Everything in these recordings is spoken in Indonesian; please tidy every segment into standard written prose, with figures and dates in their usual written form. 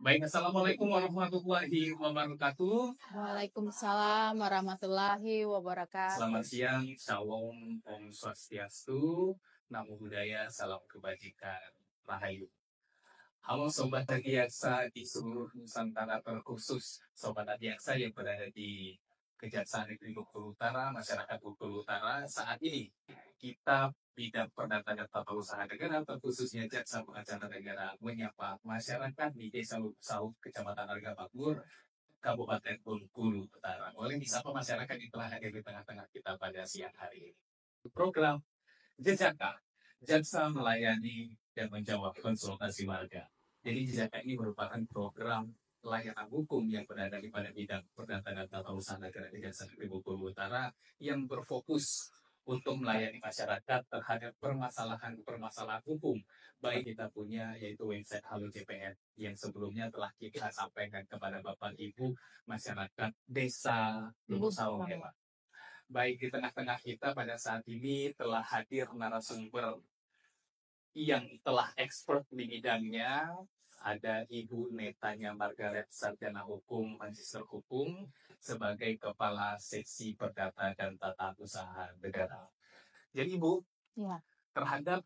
Baik, Assalamualaikum warahmatullahi wabarakatuh. Waalaikumsalam warahmatullahi wabarakatuh. Selamat siang, Shalom, Om Swastiastu, Namo Buddhaya, Salam Kebajikan, Rahayu. Halo Sobat Adiaksa di seluruh Nusantara, terkhusus Sobat Adiaksa yang berada di Kejaksaan Negeri Bengkulu Utara, masyarakat Bengkulu Utara. Saat ini kita bidang perdata dan tata usaha negara, terkhususnya Jaksa Pengacara Negara, menyapa masyarakat di Desa Lubsau, Kecamatan Arga Makmur, Kabupaten Bengkulu Utara. Boleh disapa masyarakat yang telah hadir di tengah-tengah kita pada siang hari ini. Program Jejaka, Jaksa melayani dan menjawab konsultasi warga. Jadi Jejaka ini merupakan program layanan hukum yang berada di pada bidang perdata dan tata usaha negara di Jaksa Negeri Bengkulu Utara yang berfokus untuk melayani masyarakat terhadap permasalahan hukum. Baik kita punya yaitu website Halo JPN yang sebelumnya telah kita sampaikan kepada Bapak Ibu masyarakat Desa Lubusau ya Pak. Baik di tengah-tengah kita pada saat ini telah hadir narasumber yang telah expert di bidangnya. Ada Ibu Netanya Margaret, Sarjana Hukum, Magister Hukum, sebagai Kepala Seksi Perdata dan Tata Usaha Negara. Jadi Ibu, Ya. terhadap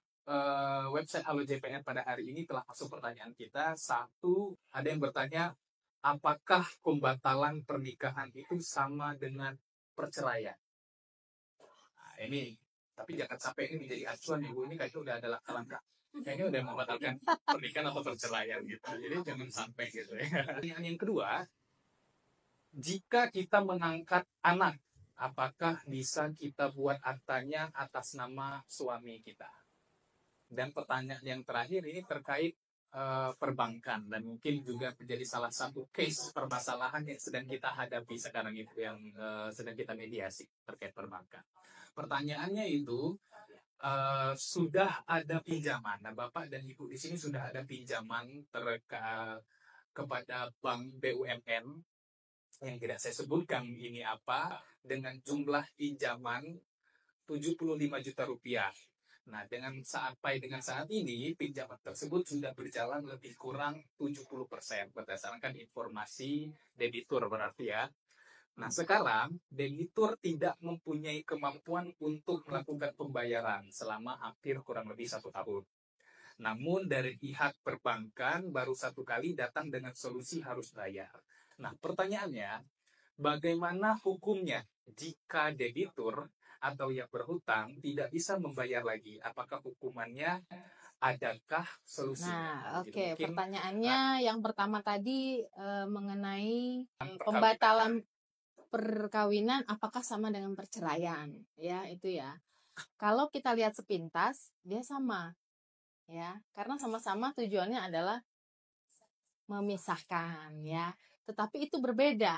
website Halo JPN pada hari ini telah masuk pertanyaan kita. Satu, ada yang bertanya, apakah pembatalan pernikahan itu sama dengan perceraian? Nah, ini, tapi jangan sampai ini menjadi acuan Ibu, ini kayaknya udah ada langkah-langkah. Kayaknya udah membatalkan pernikahan atau perceraian gitu. Jadi jangan sampai gitu ya. Pertanyaan yang kedua, jika kita mengangkat anak, apakah bisa kita buat aktanya atas nama suami kita? Dan pertanyaan yang terakhir ini terkait perbankan dan mungkin juga menjadi salah satu case permasalahan yang sedang kita hadapi sekarang itu yang sedang kita mediasi terkait perbankan. Pertanyaannya itu sudah ada pinjaman. Nah, Bapak dan Ibu di sini sudah ada pinjaman kepada bank BUMN yang tidak saya sebutkan ini apa dengan jumlah pinjaman 75 juta rupiah. Nah, sampai dengan saat ini, pinjaman tersebut sudah berjalan lebih kurang 70% berdasarkan informasi debitur berarti ya. Nah, sekarang debitur tidak mempunyai kemampuan untuk melakukan pembayaran selama hampir kurang lebih 1 tahun. Namun dari pihak perbankan baru 1 kali datang dengan solusi harus bayar. Nah, pertanyaannya, bagaimana hukumnya jika debitur atau yang berhutang tidak bisa membayar lagi? Apakah hukumannya? Adakah solusinya? Nah, oke. Pertanyaannya yang pertama tadi mengenai pembatalan perkawinan apakah sama dengan perceraian? Ya, itu ya. Kalau kita lihat sepintas, dia sama. Ya, karena sama-sama tujuannya adalah memisahkan ya. Tetapi itu berbeda.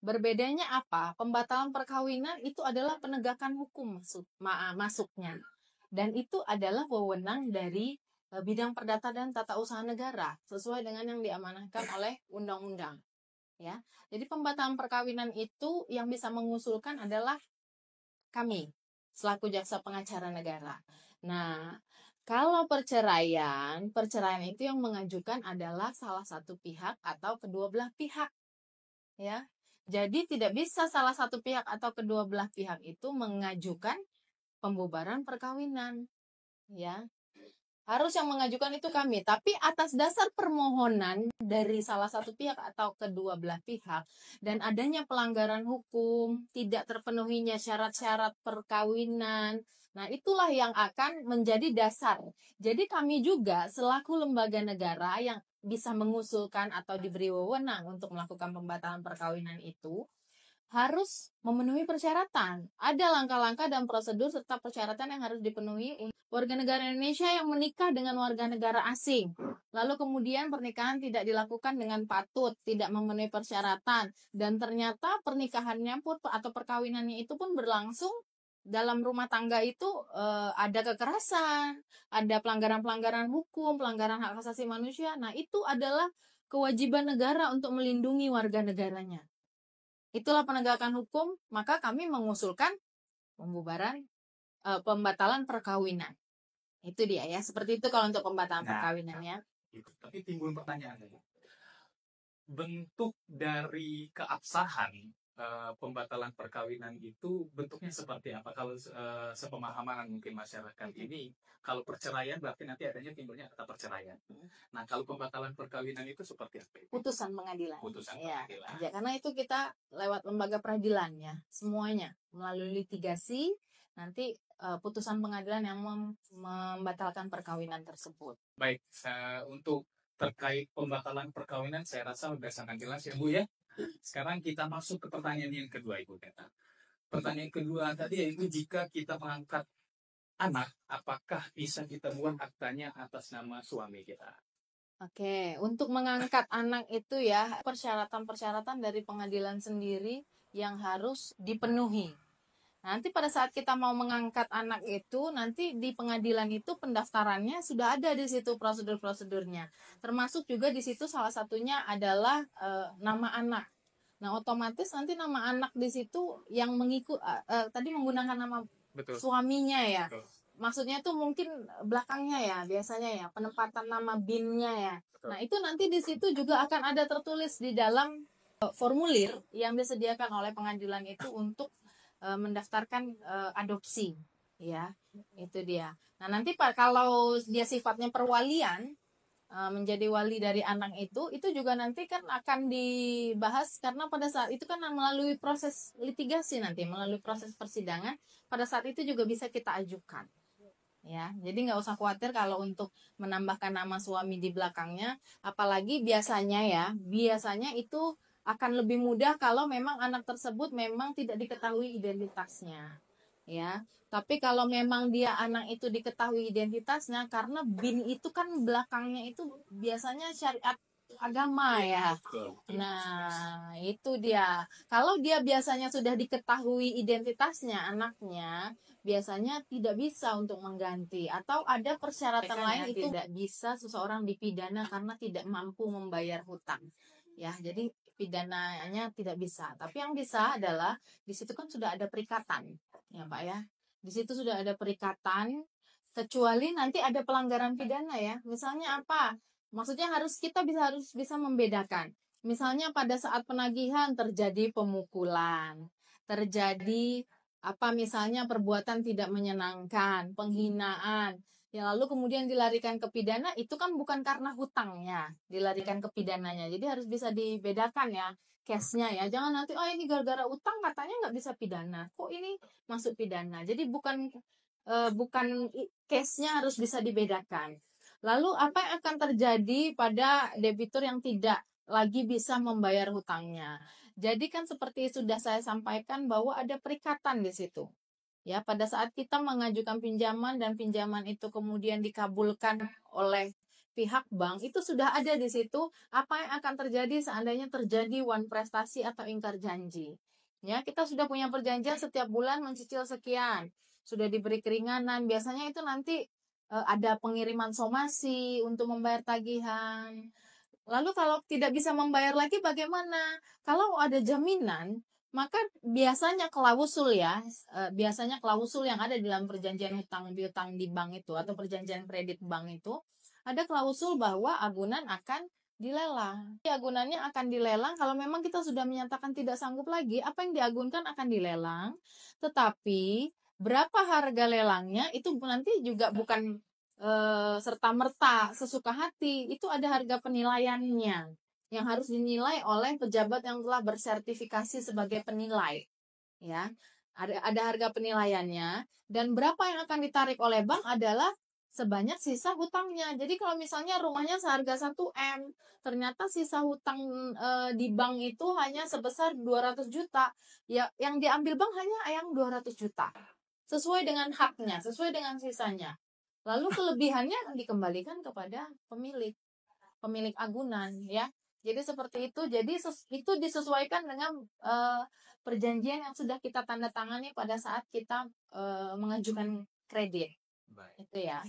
Berbedanya apa? Pembatalan perkawinan itu adalah penegakan hukum masuknya. Dan itu adalah wewenang dari bidang perdata dan tata usaha negara sesuai dengan yang diamanahkan oleh undang-undang. Ya. Jadi pembatalan perkawinan itu yang bisa mengusulkan adalah kami selaku jaksa pengacara negara. Nah, kalau perceraian itu yang mengajukan adalah salah satu pihak atau kedua belah pihak. Ya. Jadi tidak bisa salah satu pihak atau kedua belah pihak itu mengajukan pembubaran perkawinan. Ya. Harus yang mengajukan itu kami, tapi atas dasar permohonan dari salah satu pihak atau kedua belah pihak dan adanya pelanggaran hukum, tidak terpenuhinya syarat-syarat perkawinan. Nah, itulah yang akan menjadi dasar. Jadi kami juga selaku lembaga negara yang bisa mengusulkan atau diberi wewenang untuk melakukan pembatalan perkawinan itu harus memenuhi persyaratan. Ada langkah-langkah dan prosedur serta persyaratan yang harus dipenuhi warga negara Indonesia yang menikah dengan warga negara asing. Lalu kemudian pernikahan tidak dilakukan dengan patut, tidak memenuhi persyaratan, dan ternyata pernikahannya pun atau perkawinannya itu pun berlangsung dalam rumah tangga itu ada kekerasan, ada pelanggaran-pelanggaran hukum, pelanggaran hak asasi manusia. Nah, itu adalah kewajiban negara untuk melindungi warga negaranya. Itulah penegakan hukum, maka kami mengusulkan pembatalan perkawinan. Itu dia ya, seperti itu kalau untuk pembatalan perkawinannya. Tapi timbul pertanyaan, bentuk dari keabsahan pembatalan perkawinan itu bentuknya seperti apa? Kalau sepemahaman mungkin masyarakat ini, kalau perceraian berarti nanti adanya timbulnya kata perceraian. Nah, kalau pembatalan perkawinan itu seperti apa? Putusan pengadilan. Putusan Ya, pengadilan. ya, karena itu kita lewat lembaga peradilan ya, semuanya melalui litigasi, nanti putusan pengadilan yang membatalkan perkawinan tersebut. Baik, untuk terkait pembatalan perkawinan saya rasa sudah sangat jelas ya Bu ya. Sekarang kita masuk ke pertanyaan yang kedua Ibu Teta. Pertanyaan kedua tadi yaitu jika kita mengangkat anak, apakah bisa kita buat aktanya atas nama suami kita? Oke, untuk mengangkat anak itu ya, persyaratan-persyaratan dari pengadilan sendiri yang harus dipenuhi. Nanti pada saat kita mau mengangkat anak itu, nanti di pengadilan itu pendaftarannya sudah ada di situ prosedur-prosedurnya. Termasuk juga di situ salah satunya adalah nama anak. Nah, otomatis nanti nama anak di situ yang tadi menggunakan nama Betul. suaminya ya. Betul. Maksudnya tuh mungkin belakangnya ya, biasanya ya, penempatan nama BIN-nya ya. Betul. Nah, itu nanti di situ juga akan ada tertulis di dalam formulir yang disediakan oleh pengadilan itu untuk mendaftarkan adopsi, ya, itu dia. Nah, nanti Pak, kalau dia sifatnya perwalian, menjadi wali dari anak itu juga nanti kan akan dibahas karena pada saat itu kan melalui proses litigasi nanti, melalui proses persidangan, pada saat itu juga bisa kita ajukan. Ya, jadi nggak usah khawatir kalau untuk menambahkan nama suami di belakangnya, apalagi biasanya itu akan lebih mudah kalau memang anak tersebut memang tidak diketahui identitasnya. Ya, tapi kalau memang dia anak itu diketahui identitasnya, karena BIN itu kan belakangnya itu biasanya syariat agama ya. Nah, itu dia. Kalau dia biasanya sudah diketahui identitasnya anaknya, biasanya tidak bisa untuk mengganti, atau ada persyaratan lain itu tidak bisa seseorang dipidana karena tidak mampu membayar hutang. Ya, jadi pidananya tidak bisa. Tapi yang bisa adalah di situ kan sudah ada perikatan, ya Pak ya. Di situ sudah ada perikatan, kecuali nanti ada pelanggaran pidana ya. Misalnya apa? Maksudnya kita harus bisa membedakan. Misalnya pada saat penagihan terjadi pemukulan, terjadi apa misalnya perbuatan tidak menyenangkan, penghinaan, ya lalu kemudian dilarikan ke pidana, itu kan bukan karena hutangnya dilarikan ke pidananya. Jadi harus bisa dibedakan ya case-nya ya. Jangan nanti oh ini gara-gara utang katanya nggak bisa pidana. Kok ini masuk pidana? Jadi bukan case-nya harus bisa dibedakan. Lalu apa yang akan terjadi pada debitur yang tidak lagi bisa membayar hutangnya? Jadi kan seperti sudah saya sampaikan bahwa ada perikatan di situ. Ya, pada saat kita mengajukan pinjaman dan pinjaman itu kemudian dikabulkan oleh pihak bank, itu sudah ada di situ apa yang akan terjadi seandainya terjadi wan prestasi atau ingkar janji. Ya, kita sudah punya perjanjian setiap bulan mencicil sekian, sudah diberi keringanan. Biasanya itu nanti ada pengiriman somasi untuk membayar tagihan. Lalu kalau tidak bisa membayar lagi bagaimana? Kalau ada jaminan, maka biasanya klausul ya, biasanya klausul yang ada di dalam perjanjian hutang piutang di bank itu atau perjanjian kredit bank itu, ada klausul bahwa agunan akan dilelang. Agunannya akan dilelang kalau memang kita sudah menyatakan tidak sanggup lagi, apa yang diagunkan akan dilelang, tetapi berapa harga lelangnya itu nanti juga bukan serta-merta sesuka hati, itu ada harga penilaiannya yang harus dinilai oleh pejabat yang telah bersertifikasi sebagai penilai, ya. Ada harga penilaiannya, dan berapa yang akan ditarik oleh bank adalah sebanyak sisa hutangnya. Jadi kalau misalnya rumahnya seharga 1 M, ternyata sisa hutang di bank itu hanya sebesar 200 juta, ya yang diambil bank hanya yang 200 juta. Sesuai dengan haknya, sesuai dengan sisanya. Lalu kelebihannya dikembalikan kepada pemilik agunan ya. Jadi seperti itu. Jadi itu disesuaikan dengan perjanjian yang sudah kita tanda tangani pada saat kita mengajukan kredit. Baik. Itu ya.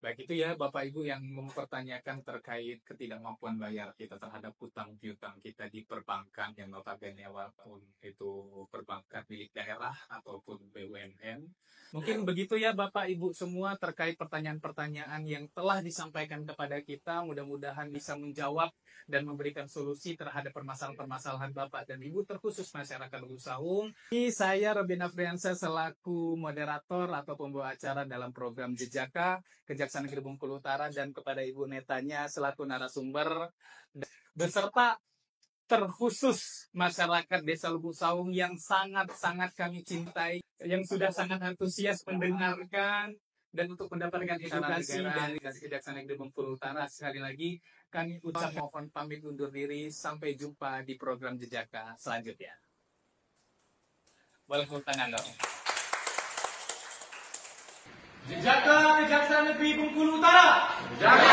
Baik, itu ya Bapak Ibu yang mempertanyakan terkait ketidakmampuan bayar kita terhadap hutang piutang kita di perbankan yang notabene walaupun itu perbankan milik daerah ataupun BUMN. Mungkin begitu ya Bapak Ibu semua terkait pertanyaan-pertanyaan yang telah disampaikan kepada kita. Mudah-mudahan bisa menjawab dan memberikan solusi terhadap permasalahan-permasalahan Bapak dan Ibu terkhusus masyarakat Luwu Sawung. Saya Robin Afriansa selaku moderator atau pembawa acara dalam program Jejaka Kejaksaan Negeri Bengkulu Utara dan kepada Ibu Netanya selaku narasumber beserta terkhusus masyarakat Desa Luwu Sawung yang sangat-sangat kami cintai, yang sudah sangat antusias mendengarkan dan untuk mendapatkan edukasi dari Kejaksaan Negeri Bengkulu Utara. Sekali lagi kami ucapkan mohon pamit undur diri, sampai jumpa di program Jejaka selanjutnya. Boleh tepuk tangan dong. Jejaka Kejaksaan Negeri Bengkulu Utara. Jejaka